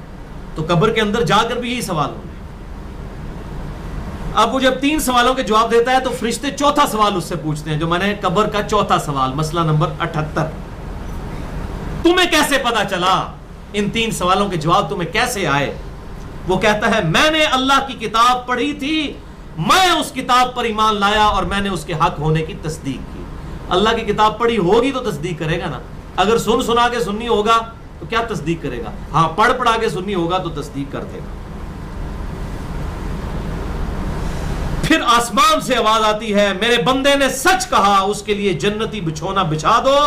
[SPEAKER 1] تو قبر کے اندر جا کر بھی یہی سوال ہوں گے. اب وہ جب 3 سوالوں کے جواب دیتا ہے تو فرشتے 4تھا سوال اس سے پوچھتے ہیں، جو میں نے قبر کا 4تھا سوال، مسئلہ نمبر 78. تمہیں کیسے پتا چلا، ان 3 سوالوں کے جواب تمہیں کیسے آئے. وہ کہتا ہے میں نے اللہ کی کتاب پڑھی تھی، میں اس کتاب پر ایمان لایا اور میں نے اس کے حق ہونے کی تصدیق کی. اللہ کی کتاب پڑھی ہوگی تو تصدیق کرے گا نا. اگر سنا کے سننی ہوگا تو کیا تصدیق کرے گا. ہاں پڑھا کے سننی ہوگا تو تصدیق کر دے گا. پھر آسمان سے آواز آتی ہے میرے بندے نے سچ کہا، اس کے لیے جنتی بچھونا بچھا دو،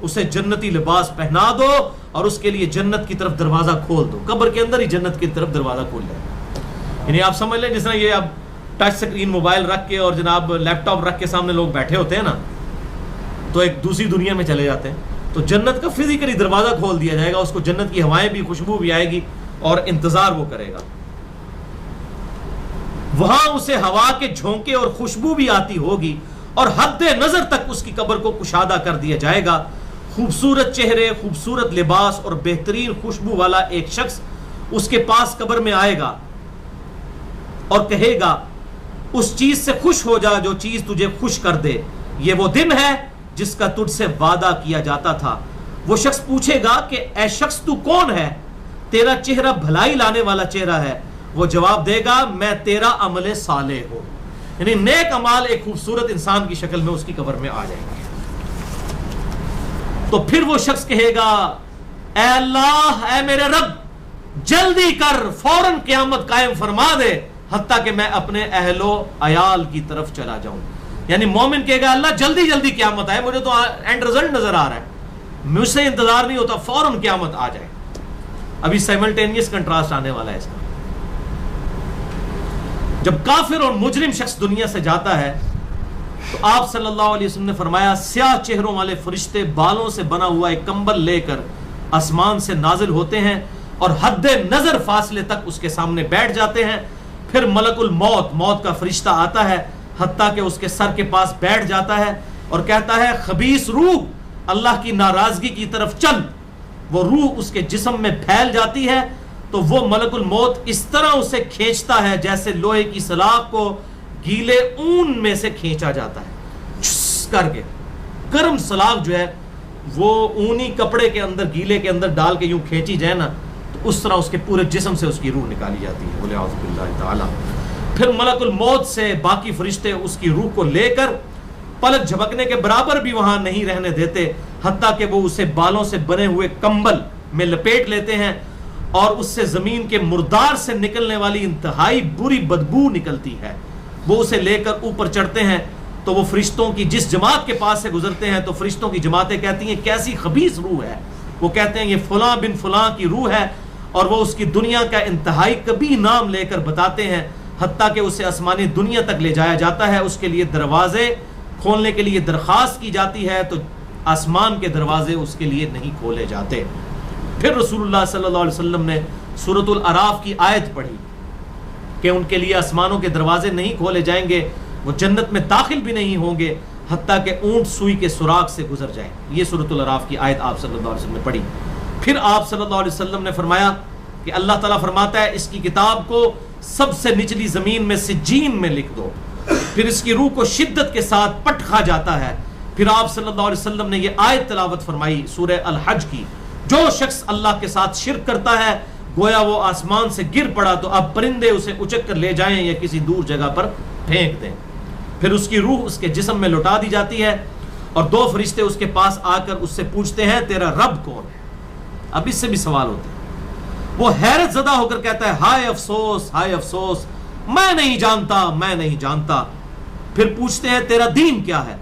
[SPEAKER 1] اسے جنتی لباس پہنا دو اور اس کے لیے جنت کی طرف دروازہ کھول دو. قبر کے اندر ہی جنت کی طرف دروازہ کھول جائے. یعنی آپ سمجھ لیں جس طرح یہ اب ٹچ سکرین موبائل رکھ کے اور جناب لیپ ٹاپ رکھ کے سامنے لوگ بیٹھے ہوتے ہیں نا، تو ایک دوسری دنیا میں چلے جاتے ہیں. تو جنت کا فزیکلی دروازہ کھول دیا جائے گا، اس کو جنت کی ہوائیں بھی، خوشبو بھی آئے گی اور انتظار وہ کرے گا. وہاں اسے ہوا کے جھونکے اور خوشبو بھی آتی ہوگی اور حد نظر تک اس کی قبر کو کشادہ کر دیا جائے گا. خوبصورت چہرے، خوبصورت لباس اور بہترین خوشبو والا ایک شخص اس کے پاس قبر میں آئے گا اور کہے گا اس چیز سے خوش ہو جا جو چیز تجھے خوش کر دے، یہ وہ دن ہے جس کا تجھ سے وعدہ کیا جاتا تھا. وہ شخص پوچھے گا کہ اے شخص تو کون ہے، تیرا چہرہ بھلائی لانے والا چہرہ ہے. وہ جواب دے گا میں تیرا عمل صالح ہوں. یعنی نیک اعمال ایک خوبصورت انسان کی شکل میں اس کی قبر میں آ جائیں گے. تو پھر وہ شخص کہے گا اے اللہ، اے میرے رب، جلدی کر فوراً قیامت قائم فرما دے حتیٰ کہ میں اپنے اہل و عیال کی طرف چلا جاؤں. یعنی مومن کہے گا اللہ جلدی جلدی قیامت آئے, مجھے تو اینڈ رزلٹ نظر آ رہا ہے, مجھ سے انتظار نہیں ہوتا, فوراً قیامت آ جائے. ابھی سائملٹینیس کنٹراسٹ آنے والا ہے اس کا. جب کافر اور مجرم شخص دنیا سے جاتا ہے تو آپ صلی اللہ علیہ وسلم نے فرمایا سیاہ چہروں والے فرشتے بالوں سے بنا ہوا ایک کمبل لے کر آسمان سے نازل ہوتے ہیں اور حد نظر فاصلے تک اس کے سامنے بیٹھ جاتے ہیں. پھر ملک الموت, موت کا فرشتہ آتا ہے حتیٰ کہ اس کے سر کے پاس بیٹھ جاتا ہے اور کہتا ہے خبیث روح اللہ کی ناراضگی کی طرف چل. وہ روح اس کے جسم میں پھیل جاتی ہے تو وہ ملک الموت اس طرح اسے کھینچتا ہے جیسے لوہے کی سلاخ کو گیلے اون میں سے کھینچا جاتا ہے, چھس کر کے. گرم سلاخ جو ہے وہ اونی کپڑے کے اندر گیلے کے اندر ڈال کے یوں کھینچی جائے نا تو اس طرح اس کے پورے جسم سے اس کی روح نکالی جاتی ہے. بولے اعوذ باللہ تعالی. پھر ملک الموت سے باقی فرشتے اس کی روح کو لے کر پلک جھپکنے کے برابر بھی وہاں نہیں رہنے دیتے حتیٰ کہ وہ اسے بالوں سے بنے ہوئے کمبل میں لپیٹ لیتے ہیں اور اس سے زمین کے مردار سے نکلنے والی انتہائی بری بدبو نکلتی ہے. وہ اسے لے کر اوپر چڑھتے ہیں تو وہ فرشتوں کی جس جماعت کے پاس سے گزرتے ہیں تو فرشتوں کی جماعتیں کہتی ہیں کیسی خبیث روح ہے. وہ کہتے ہیں یہ فلاں بن فلاں کی روح ہے اور وہ اس کی دنیا کا انتہائی کبھی نام لے کر بتاتے ہیں حتیٰ کہ اسے آسمانی دنیا تک لے جایا جاتا ہے. اس کے لیے دروازے کھولنے کے لیے درخواست کی جاتی ہے تو آسمان کے دروازے اس کے لیے نہیں کھولے جاتے. پھر رسول اللہ صلی اللہ علیہ وسلم نے سورۃ الاعراف کی آیت پڑھی کہ ان کے لیے آسمانوں کے دروازے نہیں کھولے جائیں گے, وہ جنت میں داخل بھی نہیں ہوں گے حتیٰ کہ اونٹ سوئی کے سوراخ سے گزر جائیں. یہ سورۃ الاعراف کی آیت آپ صلی اللہ علیہ وسلم نے پڑھی. پھر آپ صلی اللہ علیہ وسلم نے فرمایا کہ اللہ تعالیٰ فرماتا ہے اس کی کتاب کو سب سے نچلی زمین میں سجین میں لکھ دو. پھر اس کی روح کو شدت کے ساتھ پٹ کھا جاتا ہے. پھر آپ صلی اللہ علیہ وسلم نے یہ آیت تلاوت فرمائی سورہ الحج کی, جو شخص اللہ کے ساتھ شرک کرتا ہے گویا وہ آسمان سے گر پڑا تو اب پرندے اسے اچک کر لے جائیں یا کسی دور جگہ پر پھینک دیں. پھر اس کی روح اس کے جسم میں لوٹا دی جاتی ہے اور دو فرشتے اس کے پاس آ کر اس سے پوچھتے ہیں تیرا رب کون ہے. اب اس سے بھی سوال ہوتے ہیں. وہ حیرت زدہ ہو کر کہتا ہے ہائے افسوس ہائے افسوس, میں نہیں جانتا میں نہیں جانتا. پھر پوچھتے ہیں تیرا دین کیا ہے.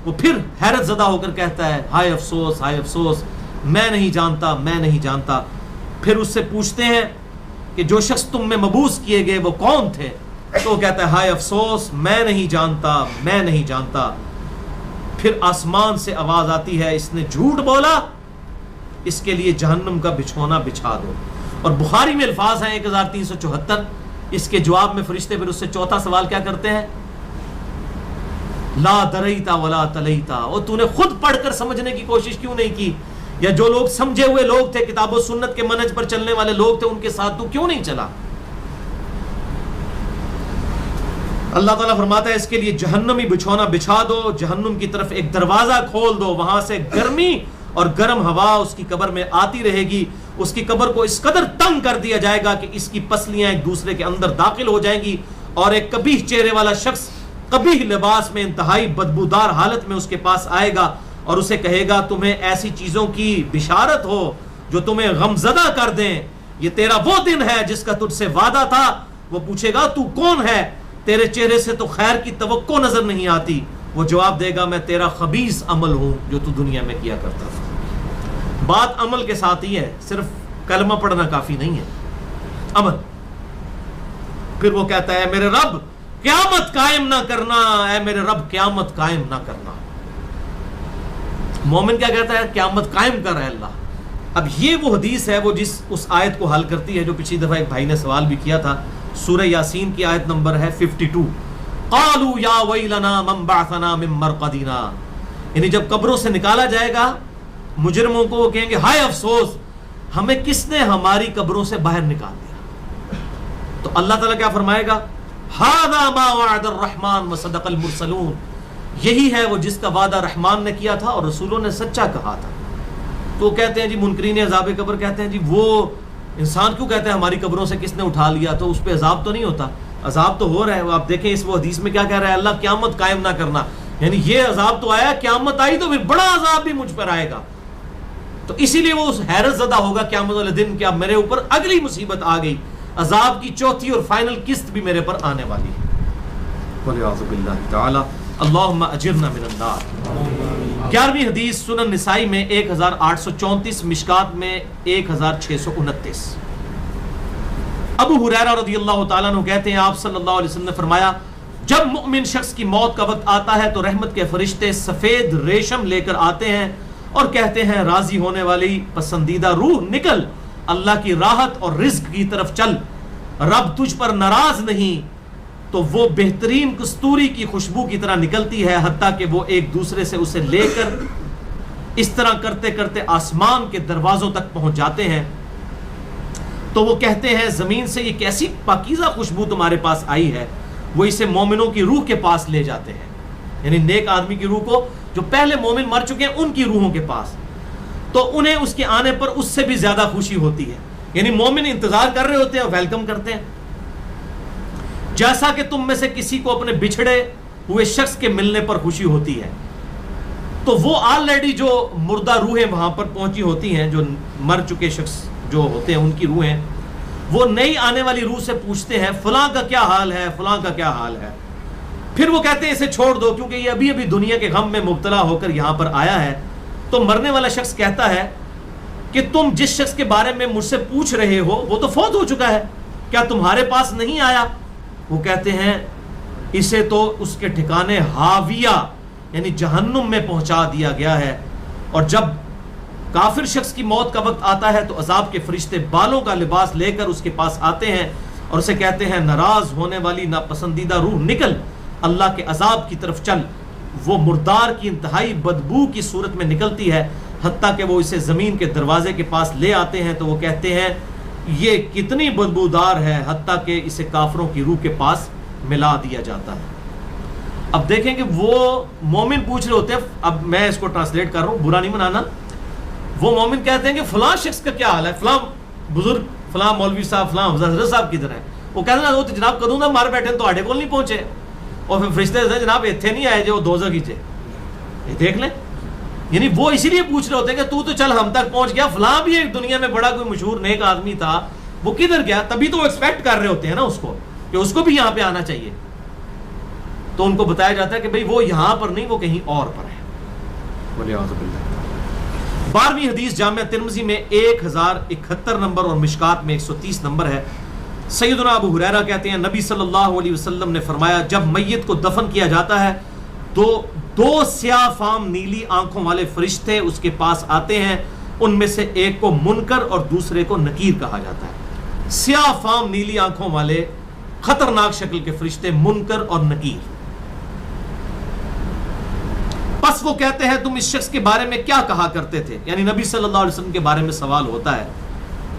[SPEAKER 1] وہ پھر حیرت زدہ ہو کر کہتا ہے ہائے افسوس میں نہیں جانتا میں نہیں جانتا. پھر اس سے پوچھتے ہیں کہ جو شخص تم میں مبعوث کیے گئے وہ کون تھے, تو وہ کہتا ہے ہائے افسوس میں نہیں جانتا میں نہیں جانتا. پھر آسمان سے آواز آتی ہے اس نے جھوٹ بولا, اس کے لیے جہنم کا بچھونا بچھا دو. اور بخاری میں الفاظ ہیں 1374. اس کے جواب میں فرشتے پھر اس سے چوتھا سوال کیا کرتے ہیں لا دریتا ولا تلیتا, اور تو نے خود پڑھ کر سمجھنے کی کوشش کیوں نہیں کی, یا جو لوگ سمجھے ہوئے لوگ تھے کتاب و سنت کے منہج پر چلنے والے لوگ تھے ان کے ساتھ تو کیوں نہیں چلا. اللہ تعالیٰ فرماتا ہے اس کے لیے جہنمی بچھونا بچھا دو, جہنم کی طرف ایک دروازہ کھول دو, وہاں سے گرمی اور گرم ہوا اس کی قبر میں آتی رہے گی. اس کی قبر کو اس قدر تنگ کر دیا جائے گا کہ اس کی پسلیاں ایک دوسرے کے اندر داخل ہو جائیں گی اور ایک قبیح چہرے والا شخص قبیح لباس میں انتہائی بدبودار حالت میں اس کے پاس آئے گا اور اسے کہے گا تمہیں ایسی چیزوں کی بشارت ہو جو تمہیں غمزدہ کر دیں, یہ تیرا وہ دن ہے جس کا تجھ سے وعدہ تھا. وہ پوچھے گا تو کون ہے, تیرے چہرے سے تو خیر کی توقع نظر نہیں آتی. وہ جواب دے گا میں تیرا خبیث عمل ہوں جو تو دنیا میں کیا کرتا تھا. بات عمل کے ساتھ ہی ہے, صرف کلمہ پڑھنا کافی نہیں ہے, عمل. پھر وہ کہتا ہے میرے رب قیامت قائم نہ کرنا, اے میرے رب قیامت قائم نہ کرنا. مومن کیا کہتا ہے قیامت قائم کر رہے اللہ. اب یہ وہ حدیث ہے وہ جس اس آیت کو حل کرتی ہے جو پچھلی دفعہ ایک بھائی نے سوال بھی کیا تھا. سورہ یاسین کی آیت نمبر ہے 52. قالوا یا ویلنا من بعثنا من مرقدنا, یعنی جب قبروں سے نکالا جائے گا مجرموں کو, وہ کہیں گے ہائے افسوس ہمیں کس نے ہماری قبروں سے باہر نکال دیا. تو اللہ تعالیٰ کیا فرمائے گا ھذا ما وعد الرحمن وصدق المرسلون, یہی ہے وہ جس کا وعدہ رحمان نے کیا تھا اور رسولوں نے سچا کہا تھا. تو کہتے ہیں جی منکرین عذاب قبر کہتے ہیں جی وہ انسان کیوں کہتے ہیں ہماری قبروں سے کس نے اٹھا لیا, تو اس پہ عذاب تو نہیں ہوتا. عذاب تو ہو رہا ہے. آپ دیکھیں اس وہ حدیث میں کیا کہہ رہا ہے اللہ قیامت قائم نہ کرنا, یعنی یہ عذاب تو آیا, قیامت آئی تو پھر بڑا عذاب بھی مجھ پر آئے گا. تو اسی لیے وہ اس حیرت زدہ ہوگا قیامت والے دن کہ اب میرے اوپر اگلی مصیبت آ گئی، عذاب کی چوتھی اور فائنل قسط بھی میرے پر آنے والی ہے۔ وَلِعَوْذُ بِاللَّهِ تَعَالَى اللہم اجرنا من النار۔ 11ویں حدیث سنن نسائی میں 1834، مشکات میں 1629۔ ابو ہریرہ رضی اللہ تعالیٰ عنہ کہتے ہیں آپ صلی اللہ علیہ وسلم نے فرمایا جب مؤمن شخص کی موت کا وقت آتا ہے تو رحمت کے فرشتے سفید ریشم لے کر آتے ہیں اور کہتے ہیں راضی ہونے والی پسندیدہ روح نکل، اللہ کی راحت اور رزق کی طرف چل، رب تجھ پر ناراض نہیں۔ تو وہ بہترین کستوری کی خوشبو کی طرح نکلتی ہے، حتیٰ کہ وہ ایک دوسرے سے اسے لے کر اس طرح کرتے کرتے آسمان کے دروازوں تک پہنچ جاتے ہیں۔ تو وہ کہتے ہیں زمین سے یہ کیسی پاکیزہ خوشبو تمہارے پاس آئی ہے، وہ اسے مومنوں کی روح کے پاس لے جاتے ہیں، یعنی نیک آدمی کی روح کو، جو پہلے مومن مر چکے ہیں ان کی روحوں کے پاس، تو انہیں اس کے آنے پر اس سے بھی زیادہ خوشی ہوتی ہے، یعنی مومن انتظار کر رہے ہوتے ہیں اور ویلکم کرتے ہیں۔ جیسا کہ تم میں سے کسی کو اپنے بچھڑے ہوئے شخص کے ملنے پر خوشی ہوتی ہے، تو وہ آلریڈی جو مردہ روحیں وہاں پر پہنچی ہوتی ہیں، جو مر چکے شخص جو ہوتے ہیں ان کی روحیں، وہ نئی آنے والی روح سے پوچھتے ہیں فلاں کا کیا حال ہے، فلاں کا کیا حال ہے۔ پھر وہ کہتے ہیں اسے چھوڑ دو کیونکہ یہ ابھی ابھی دنیا کے غم میں مبتلا ہو کر یہاں پر آیا ہے۔ تو مرنے والا شخص کہتا ہے کہ تم جس شخص کے بارے میں مجھ سے پوچھ رہے ہو وہ تو فوت ہو چکا ہے، کیا تمہارے پاس نہیں آیا؟ وہ کہتے ہیں اسے تو اس کے ٹھکانے ہاویہ یعنی جہنم میں پہنچا دیا گیا ہے۔ اور جب کافر شخص کی موت کا وقت آتا ہے تو عذاب کے فرشتے بالوں کا لباس لے کر اس کے پاس آتے ہیں اور اسے کہتے ہیں ناراض ہونے والی ناپسندیدہ روح نکل، اللہ کے عذاب کی طرف چل۔ وہ مردار کی انتہائی بدبو کی صورت میں نکلتی ہے، حتیٰ کہ وہ اسے زمین کے دروازے کے پاس لے آتے ہیں تو وہ کہتے ہیں یہ کتنی بدبودار ہے، حتیٰ کہ اسے کافروں کی روح کے پاس ملا دیا جاتا ہے۔ اب دیکھیں کہ وہ مومن پوچھ رہے ہوتے ہیں، اب میں اس کو ٹرانسلیٹ کر رہا ہوں، برا نہیں منانا۔ وہ مومن کہتے ہیں کہ فلاں شخص کا کیا حال ہے، فلاں بزرگ، فلاں مولوی صاحب، فلاں حضرت صاحب کدھر ہے؟ وہ کہتے ہیں وہ تو جناب کدوں دا مار بیٹھے تو آڈے کول نہیں پہنچے، اور پھر فرشتے کہتے ہیں جناب ایتھے نہیں آئے جو دوزخ ہی یہ دیکھ لیں۔ یعنی وہ اسی لیے پوچھ رہے ہوتے ہیں کہ تو چل ہم تک پہنچ گیا، فلاں بھی ایک دنیا میں بڑا کوئی مشہور نیک آدمی تھا، وہ کدھر گیا؟ تبھی تو وہ ایکسپیکٹ کر رہے ہوتے ہیں نا اس کو کہ اس کو بھی یہاں پہ آنا چاہیے۔ تو ان کو بتایا جاتا ہے کہ بھئی وہ یہاں پر نہیں، وہ کہیں اور پر ہے۔ 12ویں حدیث جامعہ ترمذی میں 1071 نمبر اور مشکات میں 130 نمبر ہے۔ سیدنا ابو ہریرہ کہتے ہیں نبی صلی اللہ علیہ وسلم نے فرمایا جب میت کو دفن کیا جاتا ہے تو 2 سیاہ فام نیلی آنکھوں والے فرشتے اس کے پاس آتے ہیں، ان میں سے ایک کو منکر اور دوسرے کو نکیر کہا جاتا ہے۔ سیاہ فام نیلی آنکھوں والے خطرناک شکل کے فرشتے منکر اور نکیر۔ پس وہ کہتے ہیں تم اس شخص کے بارے میں کیا کہا کرتے تھے، یعنی نبی صلی اللہ علیہ وسلم کے بارے میں سوال ہوتا ہے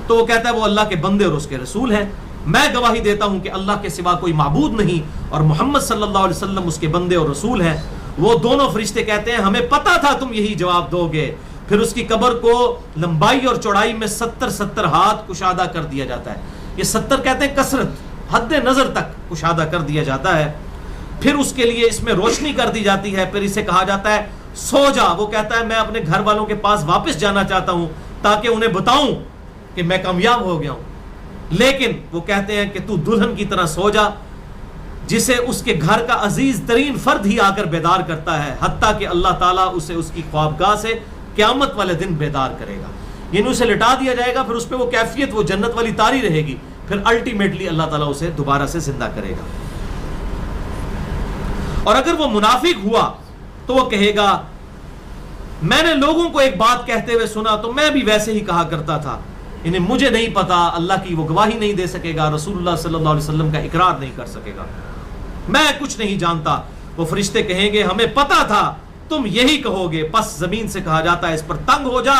[SPEAKER 1] تو وہ کہتا ہے وہ اللہ کے بندے اور اس کے رسول ہیں، میں گواہی دیتا ہوں کہ اللہ کے سوا کوئی معبود نہیں اور محمد صلی اللہ علیہ وسلم اس کے بندے اور رسول ہیں۔ وہ دونوں فرشتے کہتے ہیں ہمیں پتا تھا تم یہی جواب دو گے۔ پھر اس کی قبر کو لمبائی اور چوڑائی میں 70 ہاتھ کشادہ کر دیا جاتا ہے۔ یہ 70 کہتے ہیں کثرت، حد نظر تک کشادہ کر دیا جاتا ہے۔ پھر اس کے لیے اس میں روشنی کر دی جاتی ہے، پھر اسے کہا جاتا ہے سو جا۔ وہ کہتا ہے میں اپنے گھر والوں کے پاس واپس جانا چاہتا ہوں تاکہ انہیں بتاؤں کہ میں کامیاب ہو گیا ہوں، لیکن وہ کہتے ہیں کہ تو دلہن کی طرح سو جا جسے اس کے گھر کا عزیز ترین فرد ہی آ کر بیدار کرتا ہے، حتیٰ کہ اللہ تعالیٰ اسے اس کی خوابگاہ سے قیامت والے دن بیدار کرے گا، یعنی اسے لٹا دیا جائے گا، پھر اس پہ وہ کیفیت وہ جنت والی تاری رہے گی، پھر الٹیمیٹلی اللہ تعالیٰ اسے دوبارہ سے زندہ کرے گا۔ اور اگر وہ منافق ہوا تو وہ کہے گا میں نے لوگوں کو ایک بات کہتے ہوئے سنا تو میں بھی ویسے ہی کہا کرتا تھا، یعنی مجھے نہیں پتا، اللہ کی وہ گواہی نہیں دے سکے گا، رسول اللہ صلی اللہ علیہ وسلم کا اقرار نہیں کر سکے گا، میں کچھ نہیں جانتا۔ وہ فرشتے کہیں گے ہمیں پتا تھا تم یہی کہو گے، پس زمین سے کہا جاتا ہے اس پر تنگ ہو جا،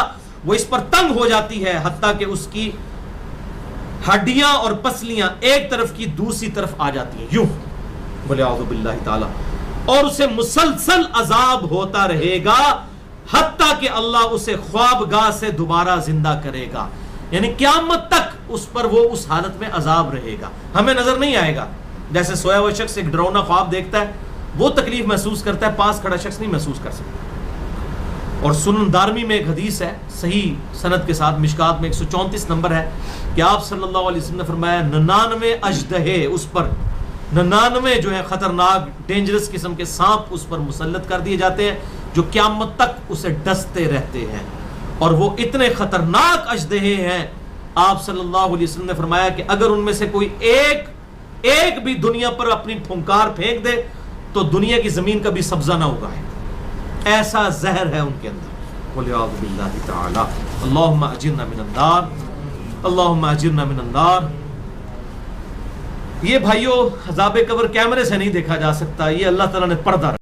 [SPEAKER 1] وہ اس پر تنگ ہو جاتی ہے حتیٰ کہ اس کی ہڈیاں اور پسلیاں ایک طرف کی دوسری طرف آ جاتی ہیں، یوں بولے اعوذ باللہ تعالی، اور اسے مسلسل عذاب ہوتا رہے گا حتیٰ کہ اللہ اسے خوابگاہ سے دوبارہ زندہ کرے گا، یعنی قیامت تک اس پر وہ اس حالت میں عذاب رہے گا، ہمیں نظر نہیں آئے گا۔ جیسے سویا ہوا شخص ایک ڈراؤنا خواب دیکھتا ہے، وہ تکلیف محسوس کرتا ہے، پاس کھڑا شخص نہیں محسوس کر سکتا۔ اور سنن دارمی میں ایک حدیث ہے صحیح سند کے ساتھ، مشکات میں 134 نمبر ہے کہ آپ صلی اللہ علیہ وسلم نے فرمایا 99 اژدہے اس پر، 99 جو ہے خطرناک ڈینجرس قسم کے سانپ اس پر مسلط کر دیے جاتے ہیں جو قیامت تک اسے ڈستے رہتے ہیں، اور وہ اتنے خطرناک اژدہے ہیں، آپ صلی اللہ علیہ وسلم نے فرمایا کہ اگر ان میں سے کوئی ایک بھی دنیا پر اپنی پھنکار پھینک دے تو دنیا کی زمین کا بھی سبزہ نہ ہوگا، ایسا زہر ہے ان کے اندر۔ وَلِعَاذُ بِاللَّهِ تَعَالَى اللہم اجرنا من النار، اللہم اجرنا من النار۔ یہ بھائیو عذاب قبر کیمرے سے نہیں دیکھا جا سکتا، یہ اللہ تعالیٰ نے پردہ رکھا۔